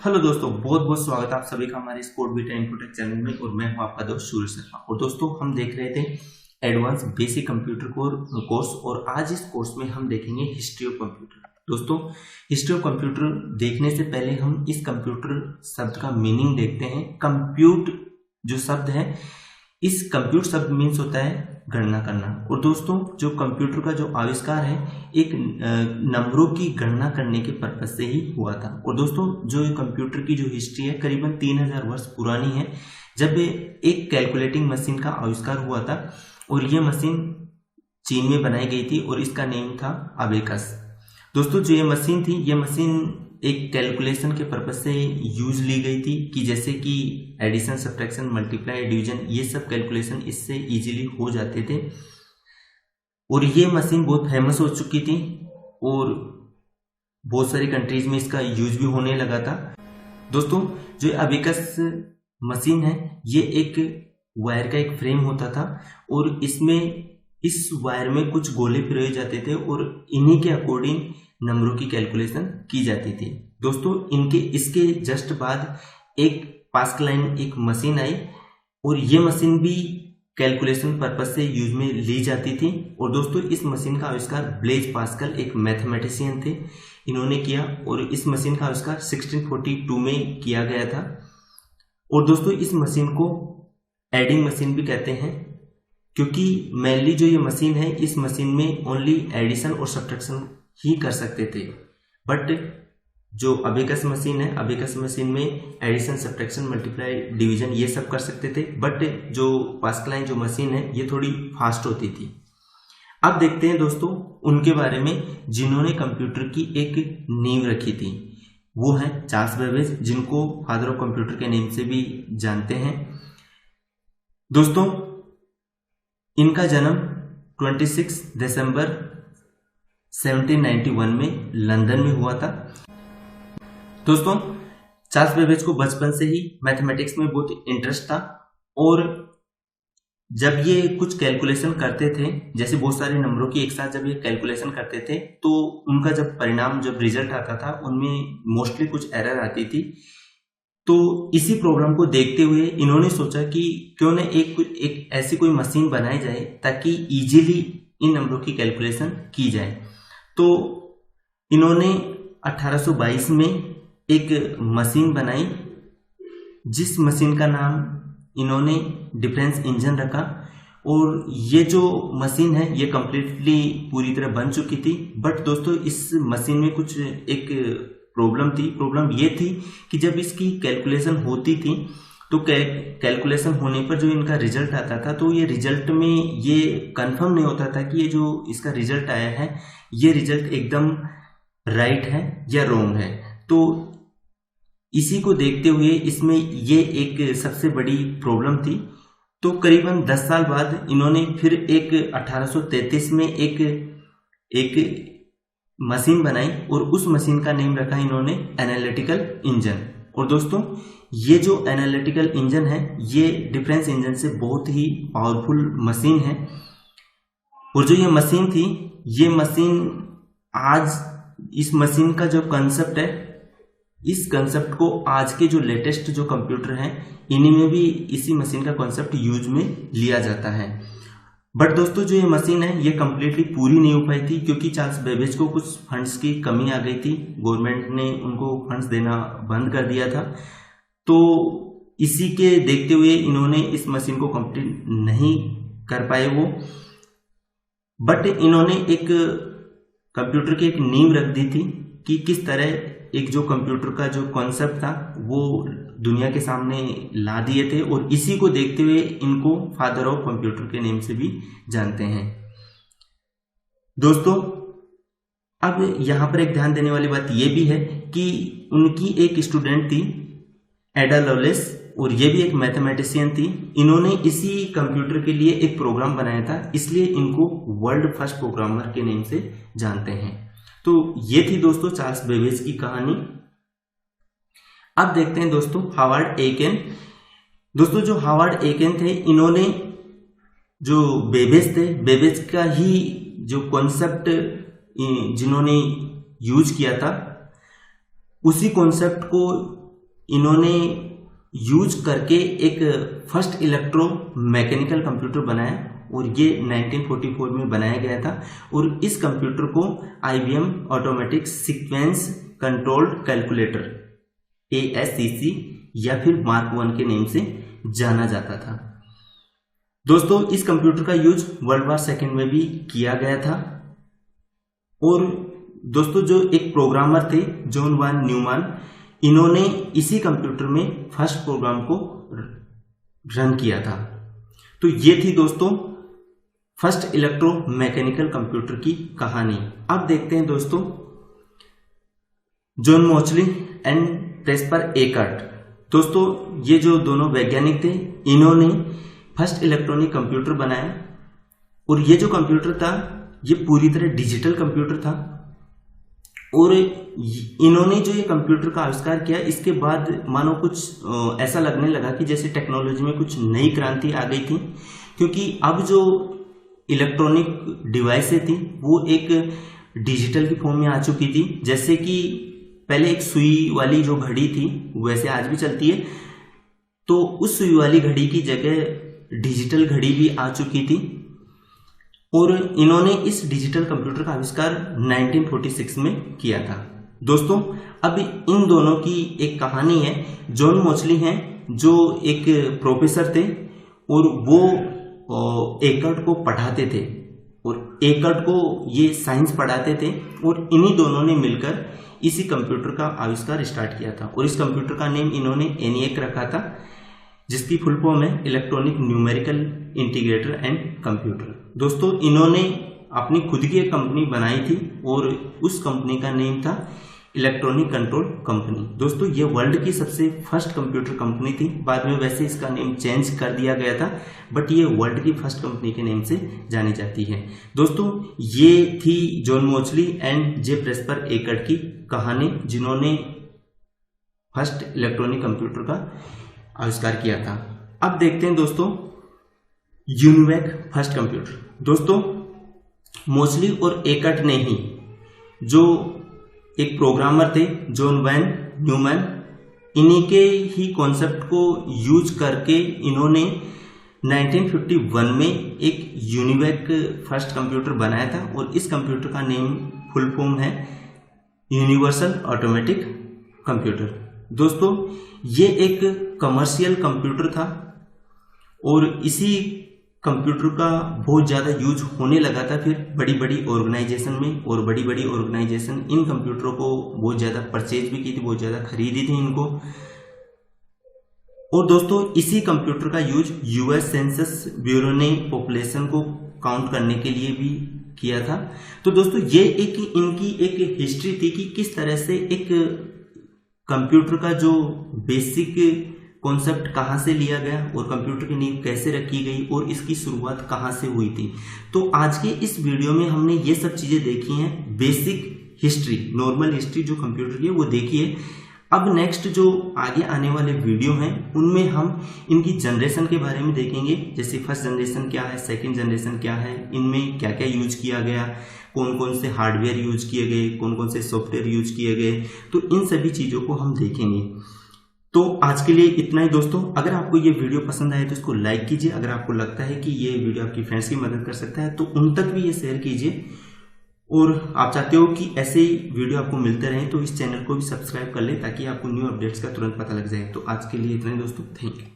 Hello दोस्तों, बहुत बहुत स्वागत है आप सभी का हमारे स्पोर्ट बीटा इन्फोटेक चैनल में। और मैं हूं आपका दोस्त सूर्य शर्मा। और दोस्तों, हम देख रहे थे एडवांस बेसिक कंप्यूटर कोर्स, और आज इस कोर्स में हम देखेंगे हिस्ट्री ऑफ कंप्यूटर। दोस्तों, हिस्ट्री ऑफ कंप्यूटर देखने से पहले हम इस कंप्यूटर शब्द का मीनिंग देखते हैं। कंप्यूट जो शब्द है, इस कंप्यूट शब्द मीन्स होता है गणना करना। और दोस्तों, जो कंप्यूटर का जो आविष्कार है एक नंबरों की गणना करने के पर्पज से ही हुआ था। और दोस्तों, जो कंप्यूटर की जो हिस्ट्री है करीबन 3000 वर्ष पुरानी है, जब एक कैलकुलेटिंग मशीन का आविष्कार हुआ था। और ये मशीन चीन में बनाई गई थी और इसका नेम था अबेकस। दोस्तों, जो ये मशीन थी, ये मशीन एक कैलकुलेशन के पर्पज से यूज ली गई थी कि जैसे कि एडिशन, सब्ट्रैक्शन, मल्टीप्लाई, डिवीजन, ये सब कैलकुलेशन इससे इजीली हो जाते थे। और ये मशीन बहुत फेमस हो चुकी थी और बहुत सारी कंट्रीज में इसका यूज भी होने लगा था। दोस्तों, जो अबेकस मशीन है, ये एक वायर का एक फ्रेम होता था और इसमें इस वायर में कुछ गोले पिरोए जाते थे और इन्हीं के अकॉर्डिंग नंबरों की कैलकुलेशन की जाती थी। दोस्तों, इसके जस्ट बाद एक पास्कल लाइन एक मशीन आई और ये मशीन भी कैलकुलेशन पर्पज से यूज में ली जाती थी। और दोस्तों, इस मशीन का आविष्कार ब्लेज पास्कल एक मैथमेटिशियन थे, इन्होंने किया। और इस मशीन का आविष्कार 1642 में किया गया था। और दोस्तों, इस मशीन को एडिंग मशीन भी कहते हैं, क्योंकि मेनली जो ये मशीन है, इस मशीन में ओनली एडिशन और सब्ट्रैक्शन ही कर सकते थे। बट जो अबेकस मशीन है, अबेकस मशीन में एडिशन, सब्ट्रैक्शन, मल्टीप्लाई, डिवीजन ये सब कर सकते थे। बट जो पास्कल लाइन जो मशीन है, ये थोड़ी फास्ट होती थी। अब देखते हैं दोस्तों उनके बारे में जिन्होंने कंप्यूटर की एक नींव रखी थी। वो है चार्ल्स बेबेज, जिनको फादर ऑफ कंप्यूटर के नेम से भी जानते हैं। दोस्तों, इनका जन्म 26 दिसंबर 1791 में लंदन में हुआ था। दोस्तों, चार्ल्स बेबेज को बचपन से ही मैथमेटिक्स में बहुत इंटरेस्ट था। और जब ये कुछ कैलकुलेशन करते थे, जैसे बहुत सारे नंबरों की एक साथ जब ये कैलकुलेशन करते थे, तो उनका जब परिणाम, जब रिजल्ट आता था, उनमें मोस्टली कुछ एरर आती थी। तो इसी प्रॉब्लम को देखते हुए इन्होंने सोचा कि क्यों न एक ऐसी कोई मशीन बनाई जाए ताकि इजीली इन नंबरों की कैलकुलेशन की जाए। तो इन्होंने 1822 में एक मशीन बनाई, जिस मशीन का नाम इन्होंने डिफरेंस इंजन रखा। और ये जो मशीन है, ये कंप्लीटली पूरी तरह बन चुकी थी। बट दोस्तों, इस मशीन में कुछ एक प्रॉब्लम थी। प्रॉब्लम ये थी कि जब इसकी कैलकुलेशन होती थी, तो कैलकुलेशन होने पर जो इनका रिजल्ट आता था, तो ये रिजल्ट में ये कंफर्म नहीं होता था कि ये जो इसका रिजल्ट आया है, ये रिजल्ट एकदम राइट है या रॉन्ग है। तो इसी को देखते हुए इसमें ये एक सबसे बड़ी प्रॉब्लम थी। तो करीबन 10 साल बाद इन्होंने फिर एक 1833 में एक मशीन बनाई और उस मशीन का नेम रखा इन्होंने एनालिटिकल इंजन। और दोस्तों, ये जो एनालिटिकल इंजन है, ये डिफरेंस इंजन से बहुत ही पावरफुल मशीन है। और जो ये मशीन थी, ये मशीन आज इस मशीन का जो कंसेप्ट है, इस कंसेप्ट को आज के जो लेटेस्ट जो कंप्यूटर हैं, इन्हीं में भी इसी मशीन का कंसेप्ट यूज में लिया जाता है। बट दोस्तों, जो ये मशीन है, ये कंप्लीटली पूरी नहीं हो पाई थी, क्योंकि चार्ल्स बेबेज को कुछ फंड्स की कमी आ गई थी। गवर्नमेंट ने उनको फंड्स देना बंद कर दिया था। तो इसी के देखते हुए इन्होंने इस मशीन को कंप्लीट नहीं कर पाए वो। बट इन्होंने एक कंप्यूटर की एक नींव रख दी थी कि किस तरह एक जो कंप्यूटर का जो कॉन्सेप्ट था, वो दुनिया के सामने ला दिए थे। और इसी को देखते हुए इनको फादर ऑफ कंप्यूटर के नेम से भी जानते हैं। दोस्तों, अब यहां पर एक ध्यान देने वाली बात यह भी है कि उनकी एक स्टूडेंट थी एडा लवलेस, और ये भी एक मैथमेटिशियन थी। इन्होंने इसी कंप्यूटर के लिए एक प्रोग्राम बनाया था, इसलिए इनको वर्ल्ड फर्स्ट प्रोग्रामर के नेम से जानते हैं। तो ये थी दोस्तों चार्ल्स बेबेज की कहानी। अब देखते हैं दोस्तों हावर्ड एकेन। दोस्तों, जो हावर्ड एकेन थे, इन्होंने जो बेबेज थे, बेबेज का ही जो कॉन्सेप्ट जिन्होंने यूज किया था, उसी कॉन्सेप्ट को इन्होंने यूज करके एक फर्स्ट इलेक्ट्रो मैकेनिकल कंप्यूटर बनाया और ये 1944 में बनाया गया था। और इस कंप्यूटर को IBM automatic sequence controlled calculator ASCC या फिर मार्क 1 के नेम से जाना जाता था। दोस्तों इस कंप्यूटर का यूज वर्ल्ड वॉर सेकेंड में भी किया गया था। और दोस्तों जो एक प्रोग्रामर थे जॉन वान न्यूमैन, इन्होंने इसी कंप्यूटर में फर्स्ट प्रोग्राम को रन किया था। तो ये थी दोस्तों फर्स्ट इलेक्ट्रो मैकेनिकल कंप्यूटर की कहानी। अब देखते हैं दोस्तों जॉन मोचली एंड प्रेस्पर एकर्ट। दोस्तों ये जो दोनों वैज्ञानिक थे, इन्होंने फर्स्ट इलेक्ट्रॉनिक कंप्यूटर बनाया और ये जो कंप्यूटर था ये पूरी तरह डिजिटल कंप्यूटर था। और इन्होंने जो ये कंप्यूटर का आविष्कार किया, इसके बाद मानो कुछ ऐसा लगने लगा कि जैसे टेक्नोलॉजी में कुछ नई क्रांति आ गई थी, क्योंकि अब जो इलेक्ट्रॉनिक डिवाइसें थी वो एक डिजिटल की फॉर्म में आ चुकी थी। जैसे कि पहले एक सुई वाली जो घड़ी थी, वैसे आज भी चलती है, तो उस सुई वाली घड़ी की जगह डिजिटल घड़ी भी आ चुकी थी। और इन्होंने इस डिजिटल कंप्यूटर का आविष्कार 1946 में किया था। दोस्तों अब इन दोनों की एक कहानी है। जॉन मोचली हैं जो एक प्रोफेसर थे और वो एकर्ट को पढ़ाते थे और एकर्ट को ये साइंस पढ़ाते थे। और इन्हीं दोनों ने मिलकर इसी कंप्यूटर का आविष्कार स्टार्ट किया था। और इस कंप्यूटर का नेम इन्होंने ENIAC रखा था, जिसकी फुल फॉर्म है electronic numerical integrator and computer. दोस्तों इन्होंने अपनी खुद की एक कंपनी बनाई थी और उस कंपनी का नेम था इलेक्ट्रॉनिक कंट्रोल कंपनी। दोस्तों ये वर्ल्ड की सबसे फर्स्ट कंप्यूटर कंपनी थी। बाद में वैसे इसका नेम चेंज कर दिया गया था, बट ये वर्ल्ड की फर्स्ट कंपनी के नेम से जानी जाती है। दोस्तों ये थी जॉन मोचली एंड जे प्रेस्पर एकर्ट की कहानी, जिन्होंने फर्स्ट इलेक्ट्रॉनिक कंप्यूटर का आविष्कार किया था। अब देखते हैं दोस्तों यूनिवैक फर्स्ट कंप्यूटर। दोस्तों मोचली और एकर्ट ने ही, जो एक प्रोग्रामर थे जॉन वैन न्यूमैन, इन्हीं के ही कॉन्सेप्ट को यूज करके इन्होंने 1951 में एक यूनिवैक फर्स्ट कंप्यूटर बनाया था। और इस कंप्यूटर का नेम फुल फॉर्म है यूनिवर्सल ऑटोमेटिक कंप्यूटर। दोस्तों ये एक कमर्शियल कंप्यूटर था और इसी कंप्यूटर का बहुत ज़्यादा यूज होने लगा था फिर बड़ी बड़ी ऑर्गेनाइजेशन में। और बड़ी बड़ी ऑर्गेनाइजेशन इन कंप्यूटरों को बहुत ज़्यादा परचेज भी की थी, बहुत ज़्यादा खरीदी थी इनको। और दोस्तों इसी कंप्यूटर का यूज US सेंसस ब्यूरो ने पॉपुलेशन को काउंट करने के लिए भी किया था। तो दोस्तों ये एक इनकी एक हिस्ट्री थी कि किस तरह से एक कंप्यूटर का जो बेसिक कॉन्सेप्ट कहाँ से लिया गया और कंप्यूटर की नींव कैसे रखी गई और इसकी शुरुआत कहाँ से हुई थी। तो आज के इस वीडियो में हमने ये सब चीज़ें देखी हैं, बेसिक हिस्ट्री, नॉर्मल हिस्ट्री जो कंप्यूटर की है वो देखी है। अब नेक्स्ट जो आगे आने वाले वीडियो हैं उनमें हम इनकी जनरेशन के बारे में देखेंगे, जैसे फर्स्ट जनरेशन क्या है, सेकंड जनरेशन क्या है, इनमें क्या क्या यूज किया गया, कौन कौन से हार्डवेयर यूज किए गए, कौन कौन से सॉफ्टवेयर यूज किए गए। तो इन सभी चीज़ों को हम देखेंगे। तो आज के लिए इतना ही दोस्तों। अगर आपको ये वीडियो पसंद आए तो इसको लाइक कीजिए। अगर आपको लगता है कि ये वीडियो आपकी फ्रेंड्स की मदद कर सकता है तो उन तक भी ये शेयर कीजिए। और आप चाहते हो कि ऐसे ही वीडियो आपको मिलते रहें तो इस चैनल को भी सब्सक्राइब कर लें ताकि आपको न्यू अपडेट्स का तुरंत पता लग जाए। तो आज के लिए इतना ही दोस्तों, थैंक यू।